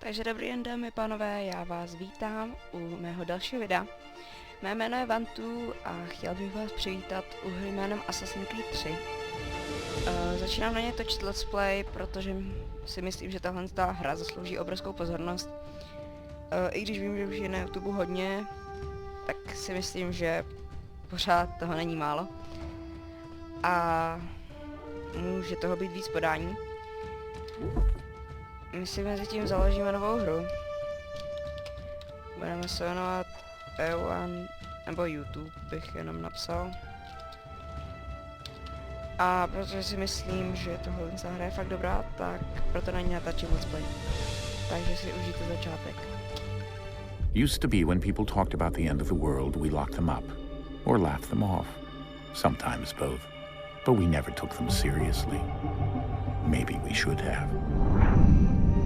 Takže dobrý den, dámy a pánové, já vás vítám u mého dalšího videa. Mé jméno je Vantu a chtěl bych vás přivítat u hry jménem Assassin's Creed 3. Začínám na ně točit let's play, protože si myslím, že tahle hra zaslouží obrovskou pozornost. I když vím, že už je na YouTube hodně, tak si myslím, že pořád toho není málo. A může toho být víc podání. My si mezi tím založíme novou hru. Budeme se jmenovat P1 nebo YouTube bych jenom napsal. A protože si myslím, že tohle hra je fakt dobrá, tak proto na ní natáčím let's play. Takže si užijte začátek. Used to be when people talked about the end of the world, we locked them up. Or laughed them off. Sometimes both. But we never took them seriously. Maybe we should have.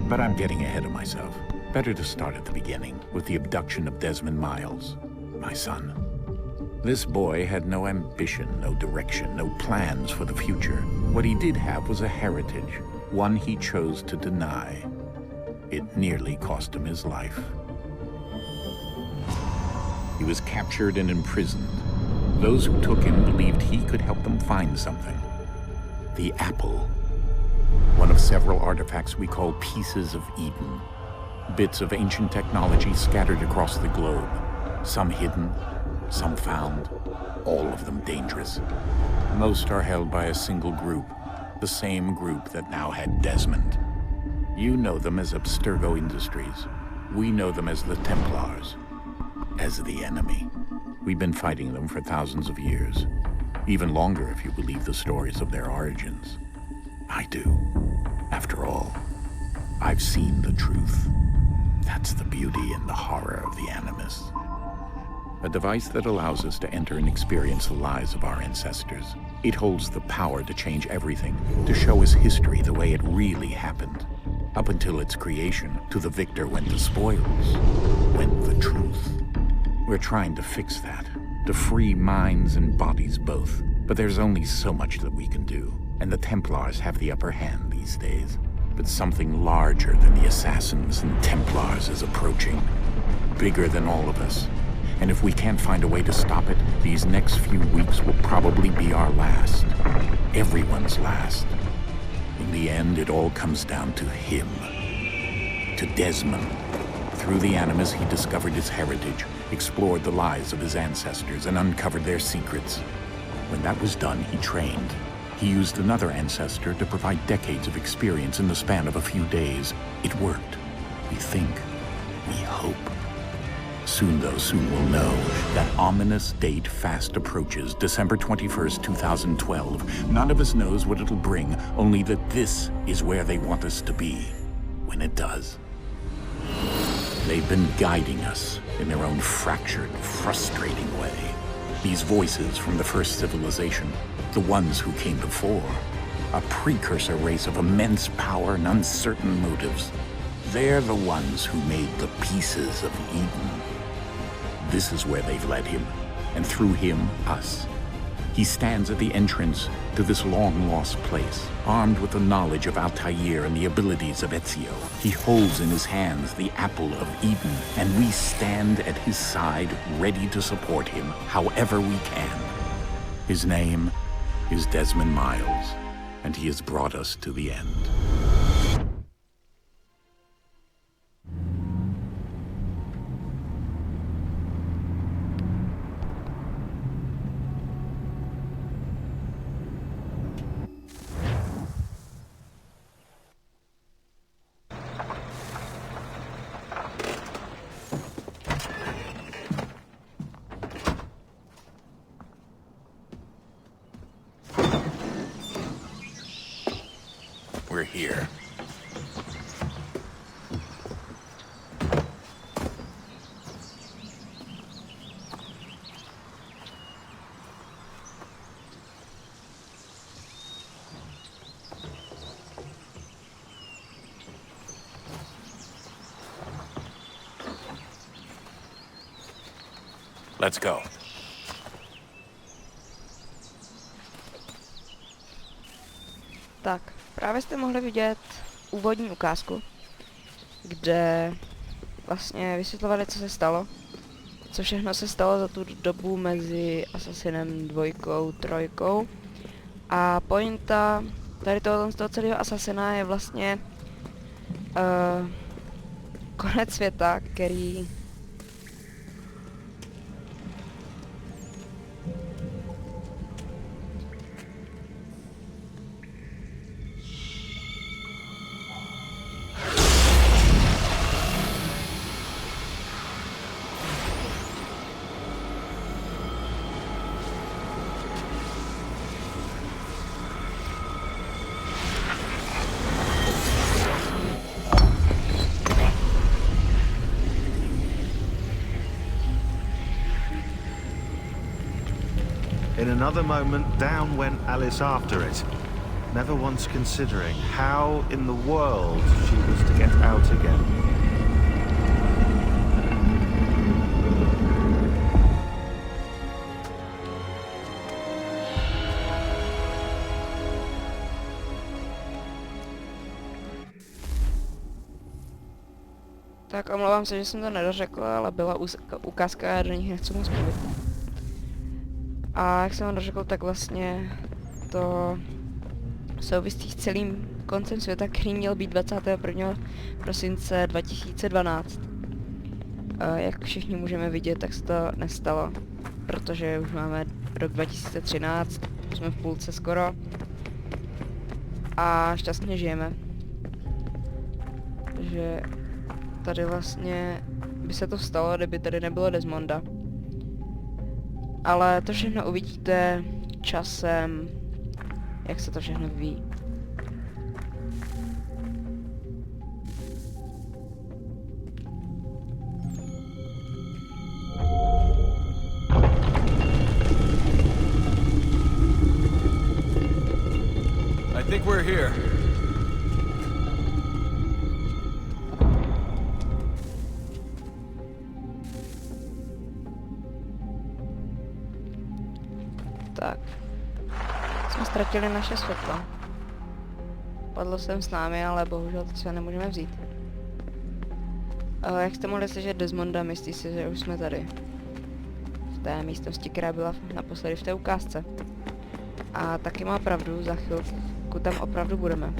But I'm getting ahead of myself. Better to start at the beginning, with the abduction of Desmond Miles, my son. This boy had no ambition, no direction, no plans for the future. What he did have was a heritage, one he chose to deny. It nearly cost him his life. He was captured and imprisoned. Those who took him believed he could help them find something. The apple. One of several artifacts we call Pieces of Eden. Bits of ancient technology scattered across the globe. Some hidden, some found, all of them dangerous. Most are held by a single group, the same group that now had Desmond. You know them as Abstergo Industries. We know them as the Templars, as the enemy. We've been fighting them for thousands of years, even longer if you believe the stories of their origins. I do. After all, I've seen the truth. That's the beauty and the horror of the Animus. A device that allows us to enter and experience the lives of our ancestors. It holds the power to change everything, to show us history the way it really happened. Up until its creation, to the victor went the spoils, went the truth. We're trying to fix that, to free minds and bodies both. But there's only so much that we can do. And the Templars have the upper hand these days. But something larger than the Assassins and Templars is approaching. Bigger than all of us. And if we can't find a way to stop it, these next few weeks will probably be our last. Everyone's last. In the end, it all comes down to him. To Desmond. Through the Animus, he discovered his heritage, explored the lives of his ancestors, and uncovered their secrets. When that was done, he trained. He used another ancestor to provide decades of experience in the span of a few days. It worked. We think. We hope. Soon, though, soon we'll know. That ominous date fast approaches, December 21st, 2012. None of us knows what it'll bring, only that this is where they want us to be. When it does. They've been guiding us in their own fractured, frustrating way. These voices from the first civilization, the ones who came before, a precursor race of immense power and uncertain motives. They're the ones who made the Pieces of Eden. This is where they've led him, and through him, us. He stands at the entrance to this long-lost place, armed with the knowledge of Altair and the abilities of Ezio. He holds in his hands the Apple of Eden, and we stand at his side, ready to support him however we can. His name is Desmond Miles, and he has brought us to the end. We're here. Let's go. Tak, právě jste mohli vidět úvodní ukázku. kde vlastně vysvětlovali, co se stalo. Co všechno se stalo za tu dobu mezi Assassinem 2, 3. A pointa tady z toho celého Assassina je vlastně konec světa, který In another moment, down went Alice after it, never once considering how in the world she was to get out again. Tak omlouvám se, že jsem to nedořekl, ale byla ukázka, já do nich nechci moc mluvit. A jak jsem vám dořekl, tak vlastně to souvisí s celým koncem světa, který měl být 21. prosince 2012. Jak všichni můžeme vidět, tak se to nestalo, protože už máme rok 2013, jsme v půlce skoro a šťastně žijeme. Takže tady vlastně by se to stalo, kdyby tady nebylo Desmonda. Ale to všechno uvidíte časem, jak se to všechno vyvíjí. I think we're here. Tak. Jsme ztratili naše světlo. Padlo jsem s námi, ale bohužel to se nemůžeme vzít. Jak jste mohli slyšet Desmonda, myslí si, že už jsme tady. V té místnosti, která byla naposledy v té ukázce. A taky má pravdu, za chvilku tam opravdu budeme.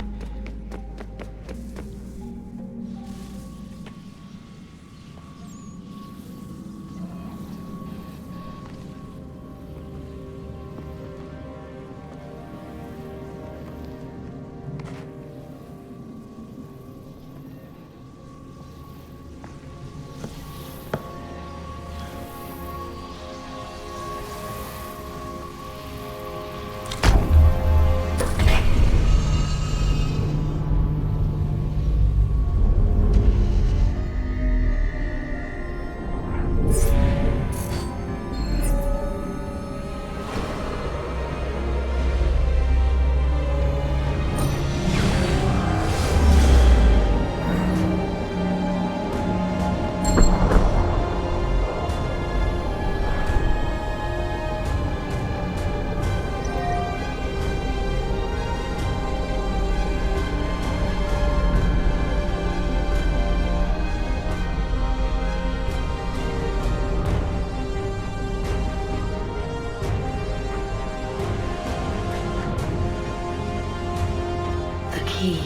Key.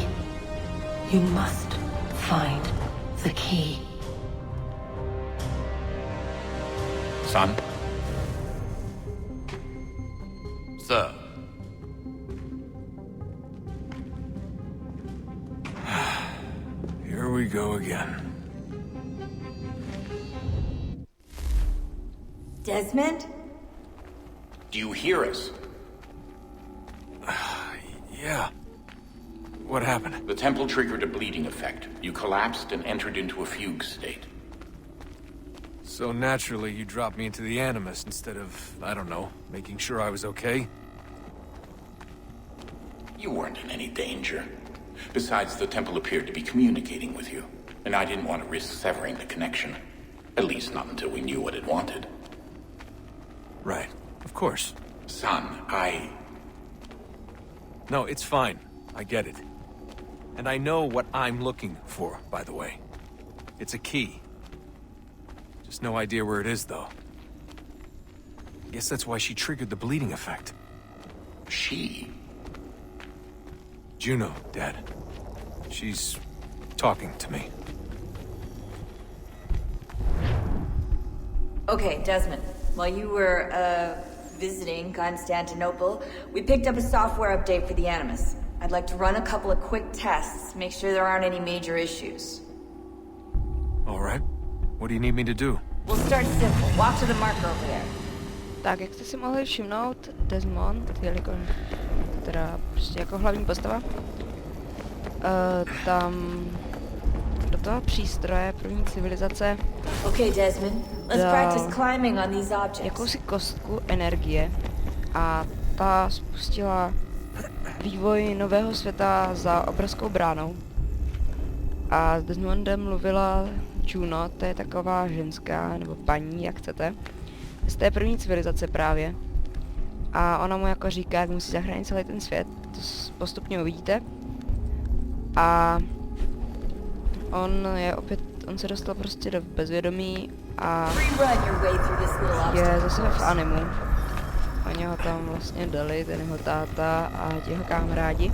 You must find the key. Son? Sir. Here we go again. Desmond? Do you hear us? Yeah. What happened? The temple triggered a bleeding effect. You collapsed and entered into a fugue state. So naturally, you dropped me into the Animus instead of, I don't know, making sure I was okay? You weren't in any danger. Besides, the temple appeared to be communicating with you, and I didn't want to risk severing the connection. At least not until we knew what it wanted. Right. Of course. Son, No, it's fine. I get it. And I know what I'm looking for, by the way. It's a key. Just no idea where it is, though. Guess that's why she triggered the bleeding effect. She? Juno, Dad. She's talking to me. Okay, Desmond. While you were, visiting Constantinople, we picked up a software update for the Animus. I'd like to run a couple of quick tests, make sure there aren't any major issues. All right. What do you need me to do? We'll start simple. Walk to the marker over there. Tak, jak jste si mohli všimnout, Desmond, jelikož teda prostě jako hlavní postava, tam do toho přístroje první civilizace Okay, Desmond. Let's dal practice climbing on these objects. jakousi kostku energie a ta spustila vývoj nového světa za obrovskou bránou. A s Desmondem mluvila Juno, to je taková ženská, nebo paní, jak chcete, z té první civilizace právě. A ona mu jako říká, jak musí zachránit celý ten svět, to postupně uvidíte. A on se dostal prostě do bezvědomí a Rerun your way through this little je obstacle zase v course. animu. Oni ho tam vlastně dali, ten jeho táta a ti jeho kamarádi.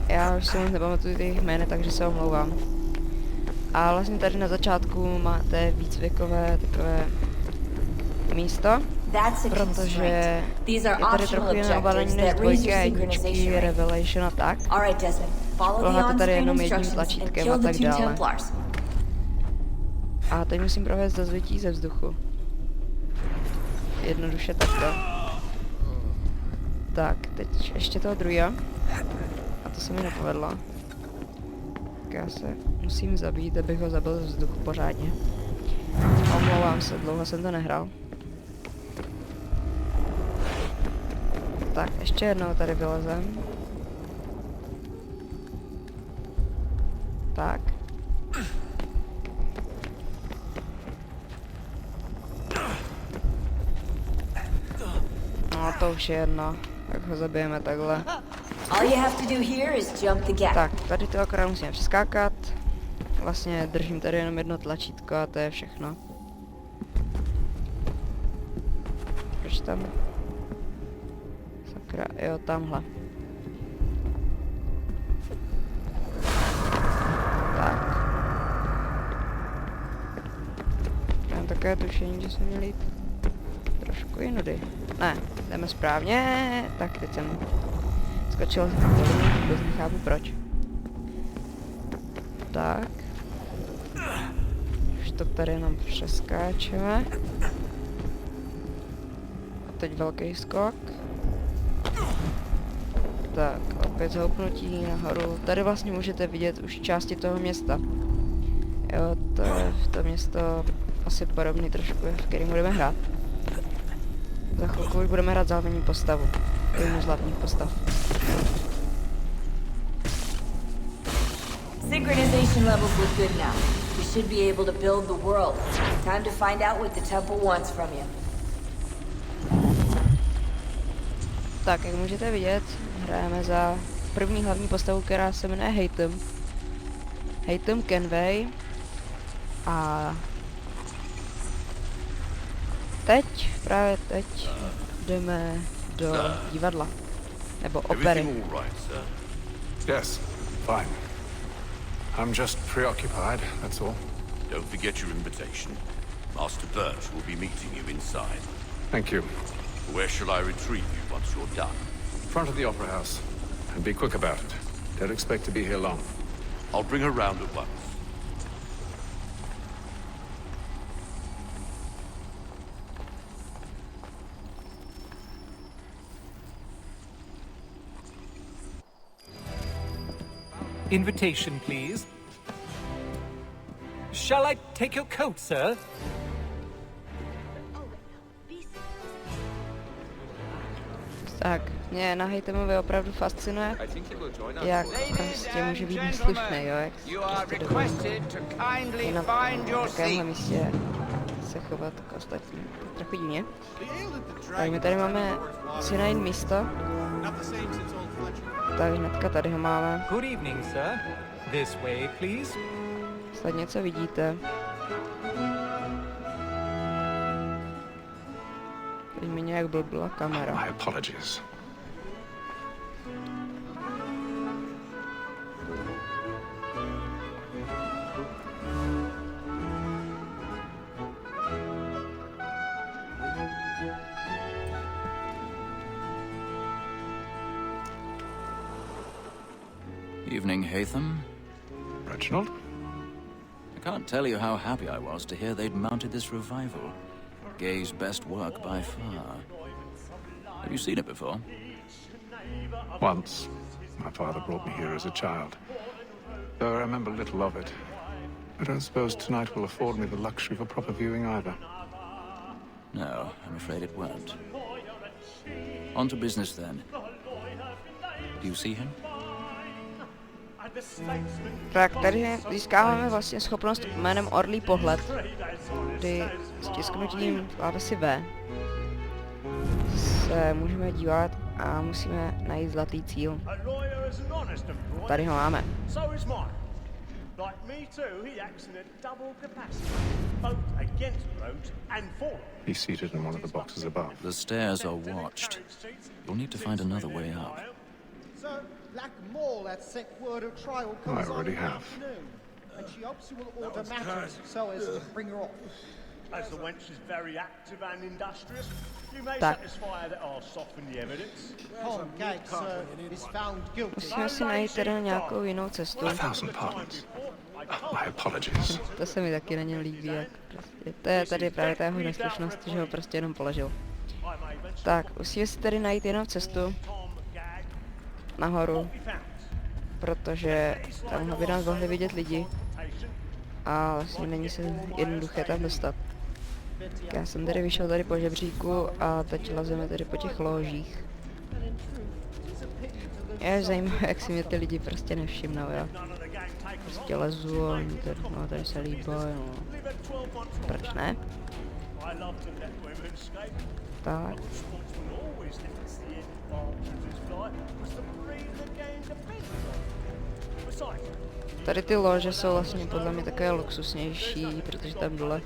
Já už si moc nepamatuju ty jmény, takže se omlouvám. A vlastně tady na začátku máte výcvikové takové místo, That's a protože constraint. These je are tady optional trochu jiné obalení objectives než that raise dvojky your a jedničky, synchronization rate. Revelation a tak. Alright, Desmond. Follow the Tohle to tady on-screen jenom jedním instructions and tlačítkem kill a the tak two dále. Templars. A teď musím provést zazvětí ze vzduchu. Jednoduše takto. Tak, teď ještě toho druhého. A to se mi nepovedlo. Tak já se musím zabít, abych ho zabil ze vzduchu pořádně. Omlouvám se, dlouho jsem to nehrál. Tak, ještě jednou tady vylezem. Tak. No to už je jedno, jak ho zabijeme takhle. All you have to do here is jump the gap. Tak, tady to akorát musíme přeskákat. Vlastně držím tady jenom jedno tlačítko a to je všechno. Proč tam? Sakra, jo, tamhle. Tak. Mám takové tušení, že jsme měli jít trošku jinudy. Ne, jdeme správně. Tak, teď jsem skočil vůbec nechápu proč. Tak. Už to tady jenom přeskáčeme. A teď velký skok. Tak, opět zhoupnutí nahoru. Tady vlastně můžete vidět už části toho města. Jo, to je to město asi podobný trošku, v kterém budeme hrát. Za chvilku už budeme hrát za hlavní postavu. Jednu z hlavních postav. Synchronization levels look good now. We should be able to build the world. Time to find out what the temple wants from you. Tak, jak můžete vidět, hrajeme za první hlavní postavu, která se jmenuje Haytham Kenway. A právě teď jdeme do divadla. Nebo opery. Everything all right, sir? Yes, fine. I'm just preoccupied, that's all. Don't forget your invitation. Master Birch will be meeting you inside. Thank you. Where shall I retrieve you once you're done? Front of the Opera House. And be quick about it. Don't expect to be here long. I'll bring her round at once. Invitation, please. Shall I take your coat, sir? Tak, mě na Haythamovi opravdu fascinuje, jak prostě může být neslušný, jo, jak prostě dovolí i na takovémhle místě se chovat k ostatním. Trochu divně. Tak my tady máme asi na jiné místo. Tak hnedka tady ho máme. Good evening, sir. This way, please. Snad něco vidíte. Teď mi nějak blbla kamera. My apologies. Evening, Haytham. Reginald? I can't tell you how happy I was to hear they'd mounted this revival. Gay's best work by far. Have you seen it before? Once. My father brought me here as a child. Though I remember little of it. I don't suppose tonight will afford me the luxury of a proper viewing either. No, I'm afraid it won't. On to business then. Do you see him? Tak tady získáváme vlastně schopnost jménem Orlý pohled, kdy stisknutím klávesy V se můžeme dívat a musíme najít zlatý cíl. Tady ho máme. He's seated in one of the boxes above. The stairs are watched. You'll need to find another way up. I already have. And she hopes you will order matters so as to bring her off. As the wench is very active and industrious, you may Tak. satisfy that I'll soften the evidence. Tom Gates is found guilty. Musíme si najít teda nějakou jinou cestu. 1,000 pardons. My apologies. To se mi taky na něm líbí, jak prostě. To je tady právě ta jeho neslušnost, že ho prostě jenom položil. Tak, musíme si tady najít jinou cestu nahoru, protože tam by nás mohli vidět lidi a vlastně není se jednoduché tam dostat. Tak já jsem tady vyšel tady po žebříku a teď lazeme tady po těch ložích. Je zajímavé, jak si mě ty lidi prostě nevšimnou, jo. Prostě lezu a oni tady, no, tady se líbí, no. Proč ne? Tak. Tady ty lože jsou vlastně podle mě takové luxusnější, protože tam dole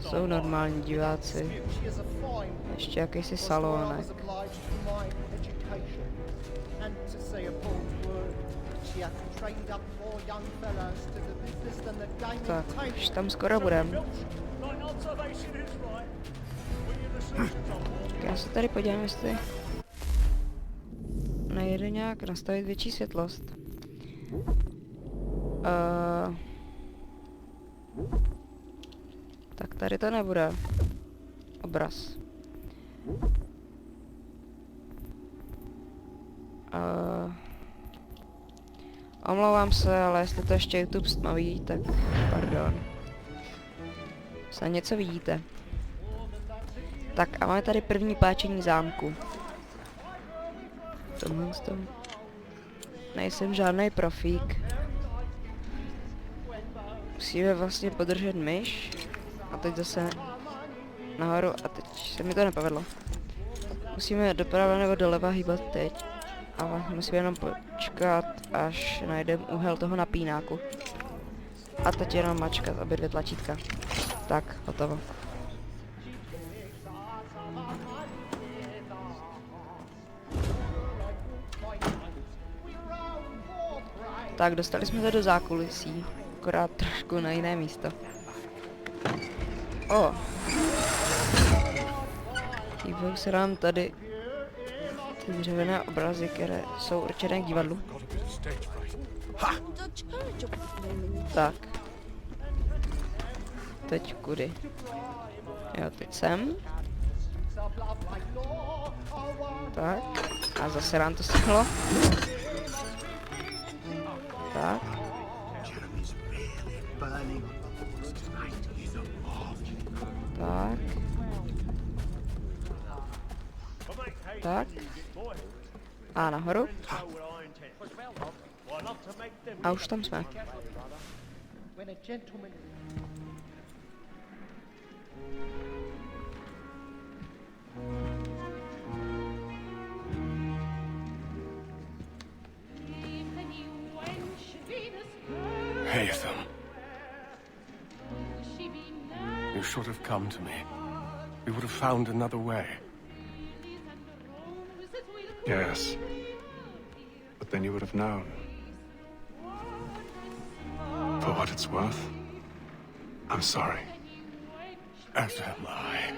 jsou normální diváci. Ještě jakýsi salónek. Tak, už tam skoro budem. Tak já se tady podívám, jestli nejde nějak nastavit větší světlost. Tak tady to nebude. Obraz. Omlouvám se, ale jestli to ještě YouTube stmaví, tak pardon. Se něco vidíte. Tak a máme tady první páčení zámku. Tomhle z toho. Nejsem žádný profík. Musíme vlastně podržet myš. A teď zase nahoru a teď se mi to nepovedlo. Musíme doprava nebo doleva hýbat teď. Ale musíme jenom počkat, až najdeme úhel toho napínáku. A teď jenom mačkat obě dvě tlačítka. Tak, hotovo. Tak, dostali jsme se do zákulisí, akorát trošku na jiné místo. O! Hýbou se nám tady ty dřevěné obrazy, které jsou určené k divadlu. Tak. Teď kudy? Jo, teď sem. Tak. A zase nám to stalo. Tak. Tak. Tak. A nahoru. A už tam jsme. Haytham. should have come to me. We would have found another way. Yes. But then you would have known. For what it's worth, I'm sorry. As am I.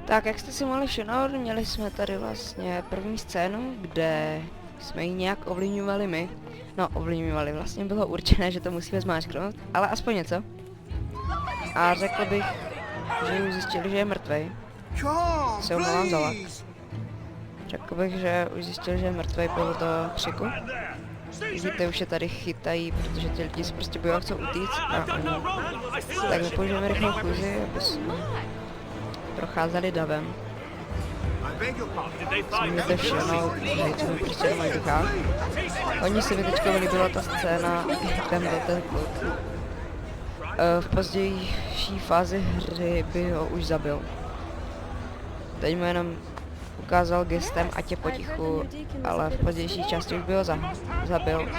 Tak, jak jste si mohli všimnout, měli jsme tady vlastně první scénu, kde jsme ji nějak ovlivňovali my. No, ovlivňovali, vlastně bylo určené, že to musíme zmáčknout, ale aspoň něco. A řekl bych, že už zjistili, že je mrtvej. Se omlouvám za lak. Řekl bych, že už zjistili, že je mrtvej po toho křiku. Vidíte, už je tady chytají, protože ty lidi se prostě bojí, chcou utíct a oni. Tak my použijeme rychlou fúzi, aby jsme procházeli davem. Můžete všimnout, že jsme prostě nemají duchách. Oni si mi teďka vylíbila ta scéna, jak tam byl ten kluk. V pozdější fázi hry by ho už zabil. Teď mu jenom ukázal gestem, ať je potichu, ale v pozdější části už by ho zabil.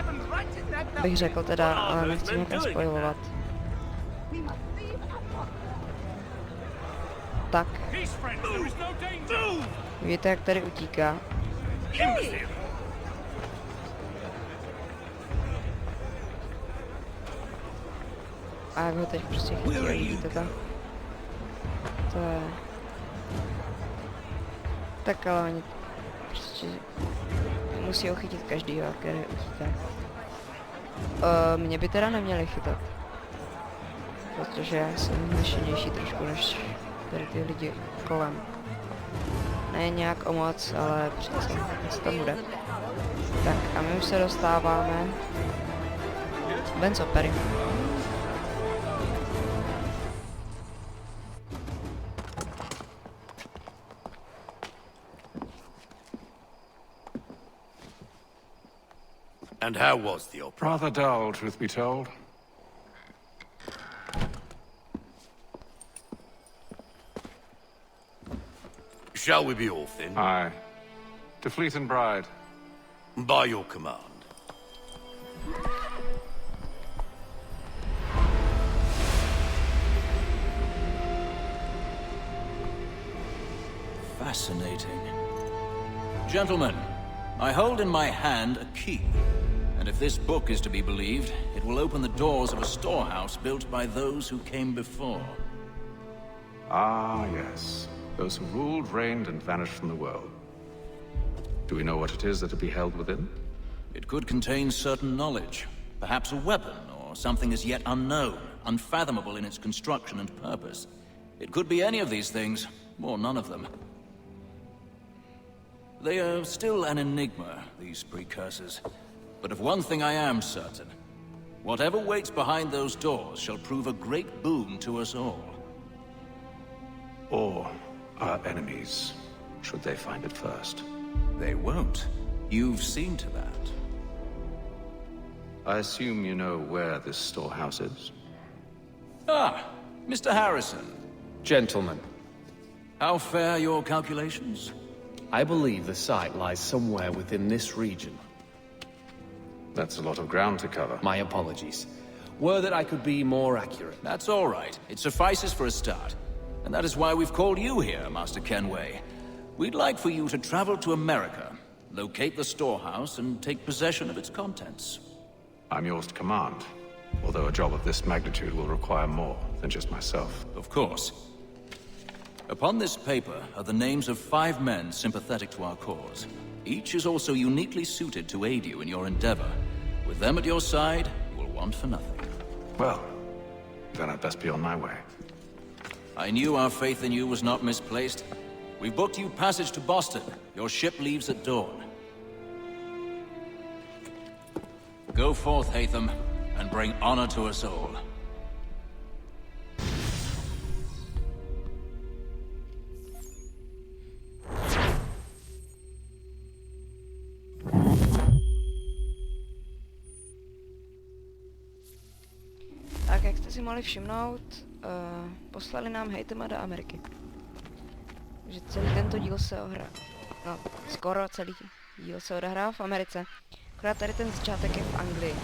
Bych řekl teda, ale nechci někam spojovat. Tak. Vidíte, jak tady utíká. A jak ho teď prostě chytí, vidíte to? To je... Tak ale oni prostě musí ho chytit každýho, který utíká. Mě by teda neměli chytat. Protože já jsem nešenější trošku než tady ty lidi kolem. Ne nějak o moc, ale přece něco to bude. Tak a my už se dostáváme ven z opery. And how was the opera? Rather dull, truth be told. Shall we be off then? Aye. To Fleet and Bride. By your command. Fascinating. Gentlemen, I hold in my hand a key. And if this book is to be believed, it will open the doors of a storehouse built by those who came before. Ah, yes. Those who ruled, reigned, and vanished from the world. Do we know what it is that to be held within? It could contain certain knowledge. Perhaps a weapon, or something as yet unknown, unfathomable in its construction and purpose. It could be any of these things, or none of them. They are still an enigma, these precursors. But of one thing I am certain. Whatever waits behind those doors shall prove a great boon to us all. Or our enemies, should they find it first. They won't. You've seen to that. I assume you know where this storehouse is? Ah, Mr. Harrison. Gentlemen. How fare your calculations? I believe the site lies somewhere within this region. That's a lot of ground to cover. My apologies. Were that I could be more accurate. That's all right. It suffices for a start. And that is why we've called you here, Master Kenway. We'd like for you to travel to America, locate the storehouse, and take possession of its contents. I'm yours to command, although a job of this magnitude will require more than just myself. Of course. Upon this paper are the names of 5 men sympathetic to our cause. Each is also uniquely suited to aid you in your endeavor. With them at your side, you will want for nothing. Well, then I'd best be on my way. I knew our faith in you was not misplaced. We've booked you passage to Boston. Your ship leaves at dawn. Go forth, Hatham, and bring honor to us all. si mohli všimnout, poslali nám hejtema do Ameriky. Takže celý tento díl se no, skoro celý díl se odehrál v Americe. Akorát tady ten začátek je v Anglii.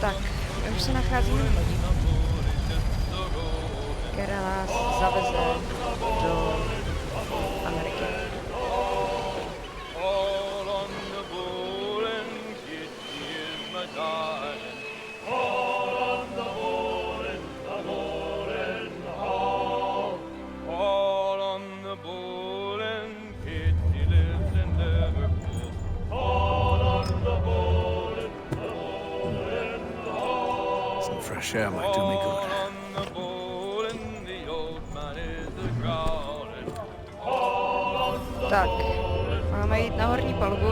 Tak, my už se nacházíme v lodi, která nás zaveze do Ameriky. Fresh air might do me good. Tak, máme jít na horní palubu.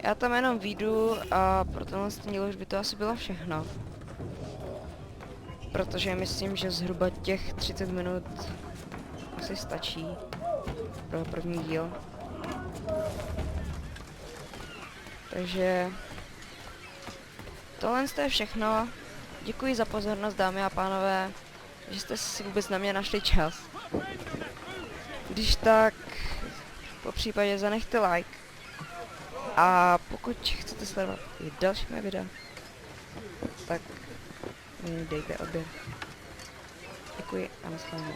Já tam jenom vyjdu a pro tenhle díl už by to asi bylo všechno. Protože myslím, že zhruba těch 30 minut asi stačí pro první díl. Takže tohle je všechno. Děkuji za pozornost, dámy a pánové, že jste si vůbec na mě našli čas. Když tak, po případě zanechte like. A pokud chcete sledovat i další mé videa, tak mi dejte odběr. Děkuji a nashledanou.